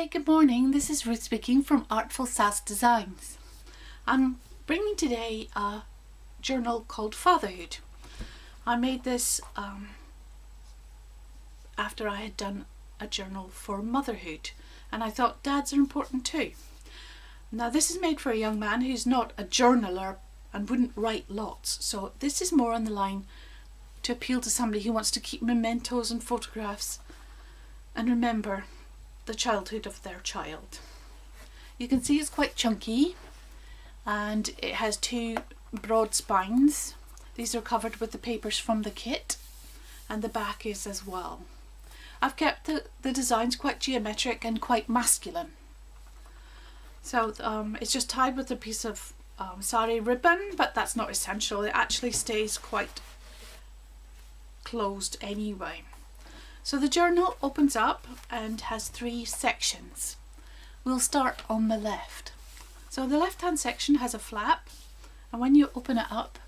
Hi, good morning. This is Ruth speaking from Artful Sass Designs. I'm bringing today a journal called Fatherhood. I made this after I had done a journal for motherhood, and I thought dads are important too. Now this is made for a young man who's not a journaler and wouldn't write lots, so this is more on the line to appeal to somebody who wants to keep mementos and photographs and remember the childhood of their child. You can see it's quite chunky and it has two broad spines. These are covered with the papers from the kit, and the back is as well. I've kept the designs quite geometric and quite masculine. So it's just tied with a piece of sari ribbon, but that's not essential. It actually stays quite closed anyway. So the journal opens up and has three sections. We'll start on the left. So the left hand section has a flap, and when you open it up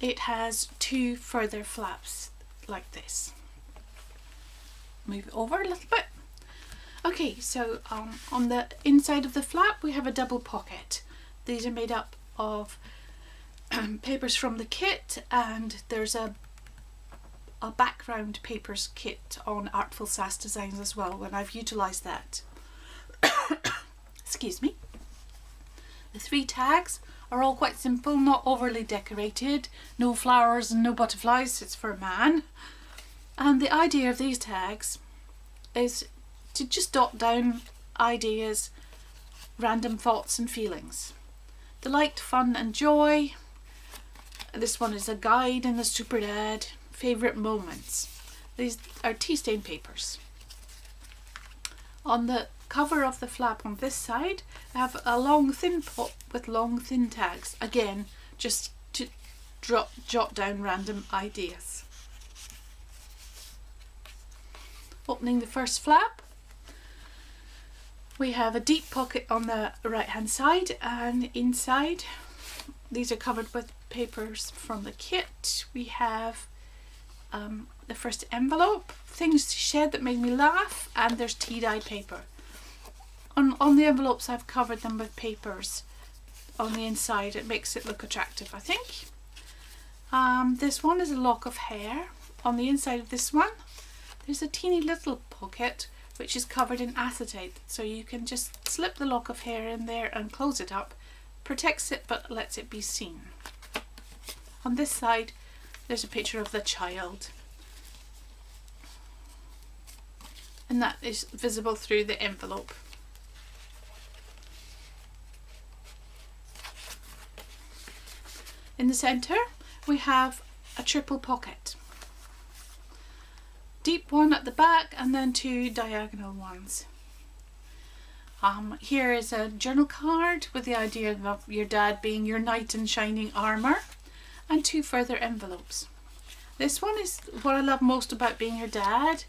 it has two further flaps like this. Move it over a little bit. Okay, so on the inside of the flap we have a double pocket. These are made up of papers from the kit, and there's a background papers kit on Artful Sass Designs as well, and I've utilised that. Excuse me. The three tags are all quite simple, not overly decorated, no flowers and no butterflies, it's for a man. And the idea of these tags is to just dot down ideas, random thoughts and feelings. Delight, fun and joy. This one is a guide and a super dad. Favourite moments. These are tea stain papers. On the cover of the flap on this side I have a long thin pot with long thin tags, again just to jot down random ideas. Opening the first flap, we have a deep pocket on the right hand side, and inside these are covered with papers from the kit. We have the first envelope, things to shed that made me laugh, and there's tea dye paper. On the envelopes I've covered them with papers on the inside. It makes it look attractive, I think. This one is a lock of hair. On the inside of this one there's a teeny little pocket which is covered in acetate, so you can just slip the lock of hair in there and close it up. Protects it but lets it be seen. On this side there's a picture of the child, and that is visible through the envelope. In the centre we have a triple pocket. Deep one at the back and then two diagonal ones. Here is a journal card with the idea of your dad being your knight in shining armour, and two further envelopes. This one is what I love most about being your dad.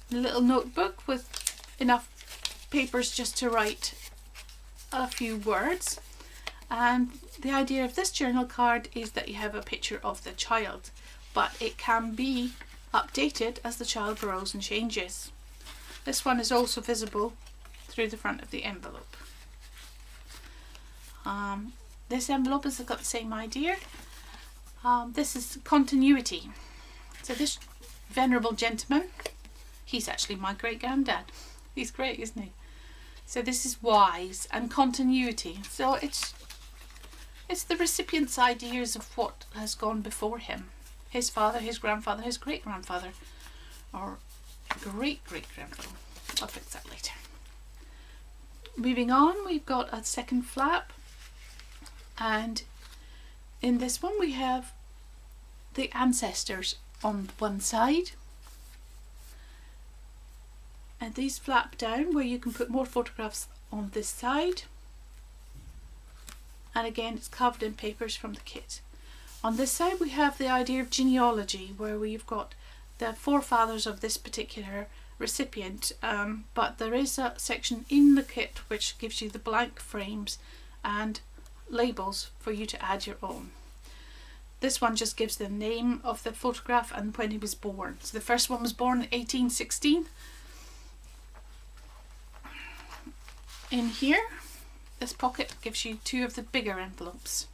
A little notebook with enough papers just to write a few words. And the idea of this journal card is that you have a picture of the child, but it can be updated as the child grows and changes. This one is also visible through the front of the envelope. This envelope has got the same idea. This is continuity. So this venerable gentleman, he's actually my great granddad. He's great, isn't he? So this is wise and continuity. So it's the recipient's ideas of what has gone before him. His father, his grandfather, his great grandfather, or great great grandfather. I'll fix that later. Moving on, we've got a second flap, and in this one we have the ancestors on one side, and these flap down where you can put more photographs on this side, and again it's covered in papers from the kit. On this side we have the idea of genealogy, where we've got the forefathers of this particular recipient, but there is a section in the kit which gives you the blank frames and labels for you to add your own. This one just gives the name of the photograph and when he was born. So the first one was born in 1816, In here, this pocket gives you 2 of the bigger envelopes.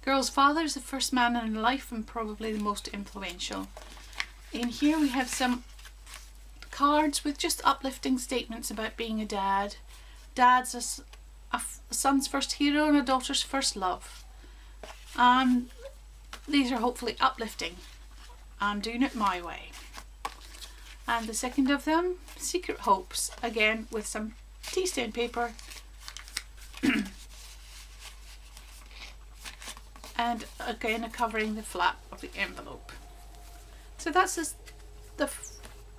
Girl's father is the first man in life and probably the most influential. In here we have some cards with just uplifting statements about being a dad. Dad's a son's first hero and a daughter's first love. And these are hopefully uplifting. I'm doing it my way. And the second of them, Secret Hopes, again with some tea stain paper and again covering the flap of the envelope. So that's the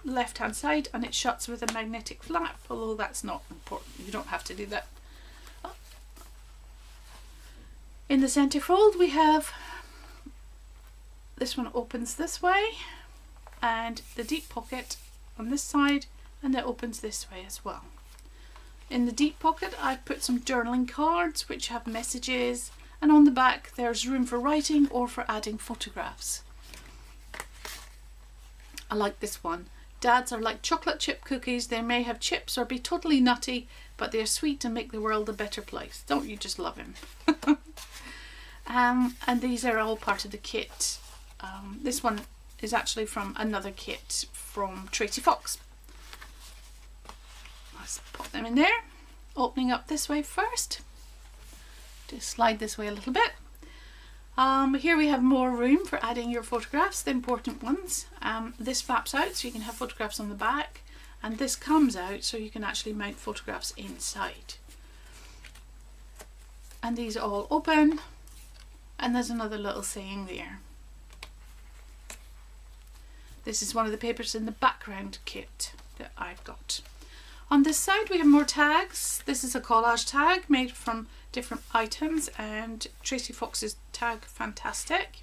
left hand side, and it shuts with a magnetic flap, although that's not important, you don't have to do that. In the centerfold we have, this one opens this way, and the deep pocket on this side, and it opens this way as well. In the deep pocket I've put some journaling cards which have messages, and on the back there's room for writing or for adding photographs. I like this one. Dads are like chocolate chip cookies. They may have chips or be totally nutty, but they're sweet and make the world a better place. Don't you just love him? And these are all part of the kit. This one is actually from another kit from Tracy Fox. Let's pop them in there. Opening up this way first. Just slide this way a little bit. Here we have more room for adding your photographs, the important ones. This flaps out so you can have photographs on the back, and this comes out so you can actually mount photographs inside. And these all open, and there's another little saying there. This is one of the papers in the background kit that I've got. On this side we have more tags. This is a collage tag made from different items, and Tracy Fox's tag, fantastic.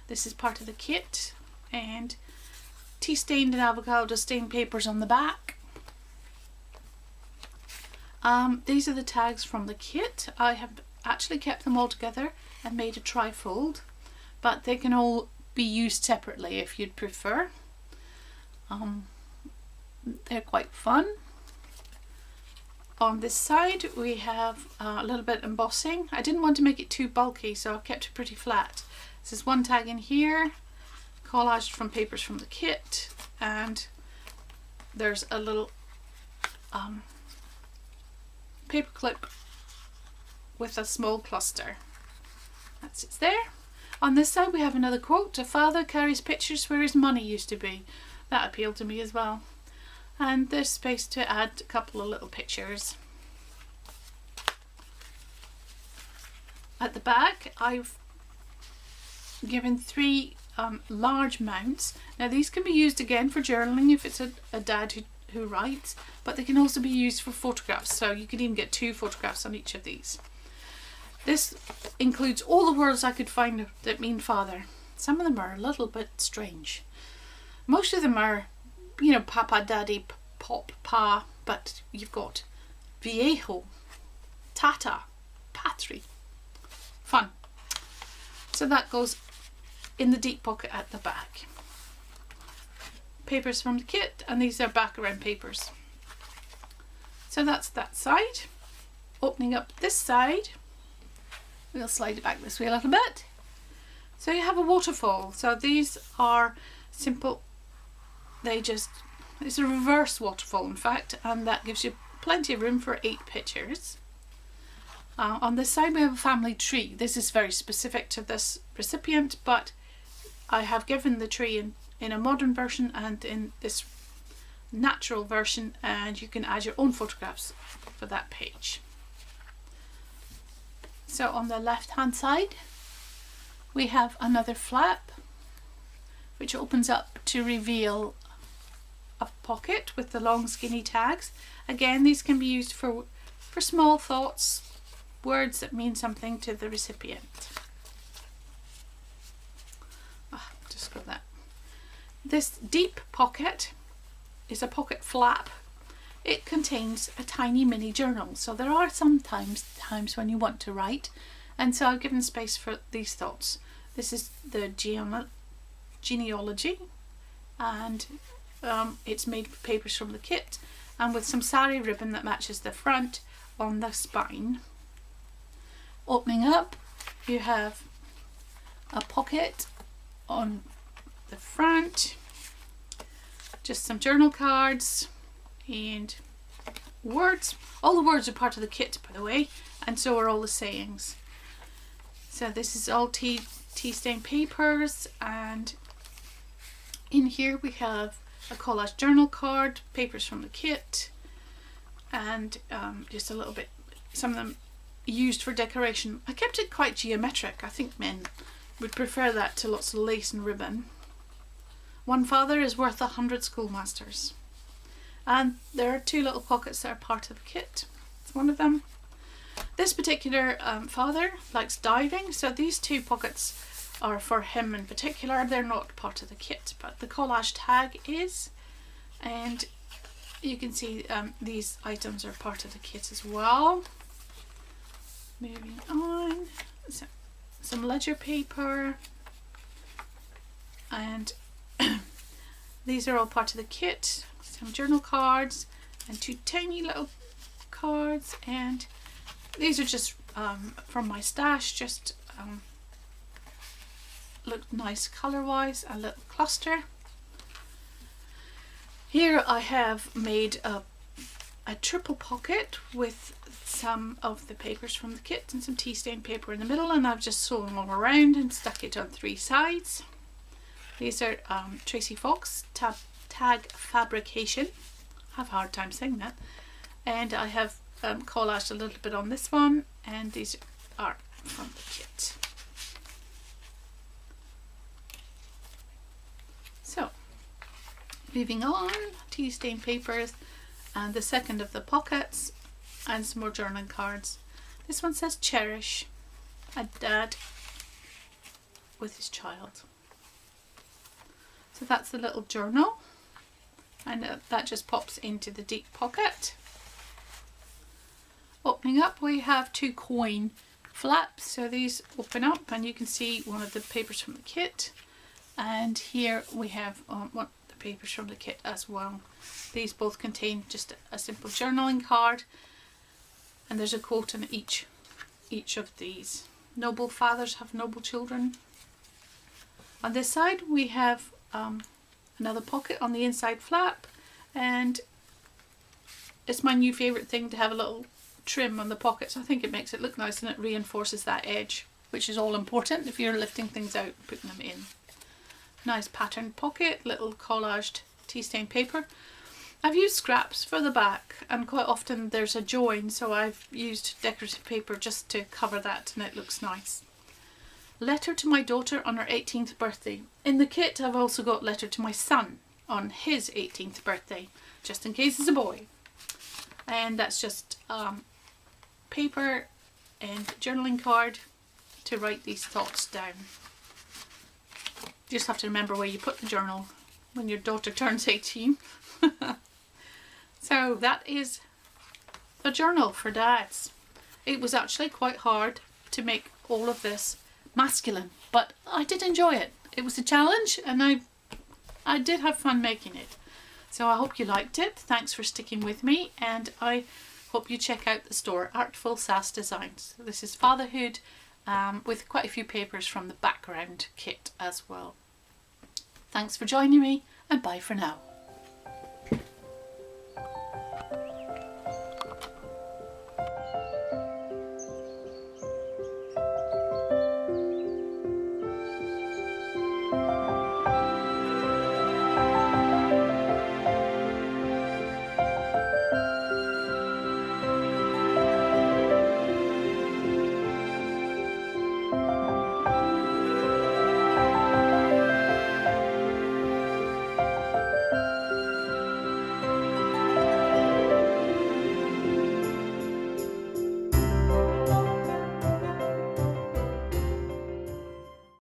This is part of the kit, and tea stained and avocado stained papers on the back. These are the tags from the kit. I have actually kept them all together and made a trifold, but they can all be used separately if you'd prefer. They're quite fun. On this side we have a little bit embossing. I didn't want to make it too bulky, so I've kept it pretty flat. This is one tag in here, collaged from papers from the kit, and there's a little paper clip with a small cluster. That's it there. On this side we have another quote: "A father carries pictures where his money used to be." That appealed to me as well. And there's space to add a couple of little pictures. At the back I've given 3 large mounts. Now these can be used again for journaling if it's a dad who writes, but they can also be used for photographs, so you could even get 2 photographs on each of these. This includes all the words I could find that mean father. Some of them are a little bit strange. Most of them are, you know, papa, daddy, pop, pa, but you've got viejo, tata, patri. Fun. So that goes in the deep pocket at the back. Papers from the kit, and these are back around papers. So that's that side. Opening up this side, we'll slide it back this way a little bit. So you have a waterfall. So these are simple. It's a reverse waterfall in fact, and that gives you plenty of room for 8 pictures. On this side we have a family tree. This is very specific to this recipient, but I have given the tree in a modern version and in this natural version, and you can add your own photographs for that page. So on the left hand side we have another flap which opens up to reveal a pocket with the long skinny tags. Again, these can be used for small thoughts, words that mean something to the recipient. Just got that. This deep pocket is a pocket flap. It contains a tiny mini journal, so there are sometimes times when you want to write, and so I've given space for these thoughts. This is the genealogy, and it's made with papers from the kit, and with some sari ribbon that matches the front on the spine. Opening up, you have a pocket on the front, just some journal cards and words. All the words are part of the kit, by the way, and so are all the sayings. So this is all tea stain papers, and in here we have a collage journal card, papers from the kit, and just a little bit, some of them used for decoration. I kept it quite geometric. I think men would prefer that to lots of lace and ribbon. One father is worth 100 schoolmasters. And there are 2 little pockets that are part of the kit. It's one of them. This particular father likes diving, so these 2 pockets are for him in particular. They're not part of the kit, but the collage tag is, and you can see these items are part of the kit as well. Moving on, so, some ledger paper, and these are all part of the kit. Some journal cards and 2 tiny little cards, and these are just from my stash, just looked nice colour wise, a little cluster. Here I have made a triple pocket with some of the papers from the kit and some tea stain paper in the middle, and I've just sewn them all around and stuck it on 3 sides. These are Tracy Fox tag Fabrication. I have a hard time saying that. And I have collaged a little bit on this one, and these are from the kit. So, moving on, tea stain papers and the second of the pockets, and some more journaling cards. This one says cherish, a dad with his child. So that's the little journal, and that just pops into the deep pocket. Opening up, we have 2 coin flaps, so these open up and you can see one of the papers from the kit, and here we have one of the papers from the kit as well. These both contain just a simple journaling card, and there's a quote on each of these. Noble fathers have noble children. On this side we have another pocket on the inside flap, and it's my new favourite thing to have a little trim on the pockets. I think it makes it look nice and it reinforces that edge, which is all important if you're lifting things out and putting them in. Nice patterned pocket, little collaged tea stain paper. I've used scraps for the back, and quite often there's a join, so I've used decorative paper just to cover that, and it looks nice. Letter to my daughter on her 18th birthday. In the kit I've also got letter to my son on his 18th birthday, just in case it's a boy. And that's just paper and journaling card to write these thoughts down. You just have to remember where you put the journal when your daughter turns 18. So that is a journal for dads. It was actually quite hard to make all of this masculine, but I did enjoy it. It was a challenge, and I did have fun making it. So I hope you liked it. Thanks for sticking with me, and I hope you check out the store, Artful Sass Design. So this is Fatherhood, with quite a few papers from the background kit as well. Thanks for joining me, and bye for now.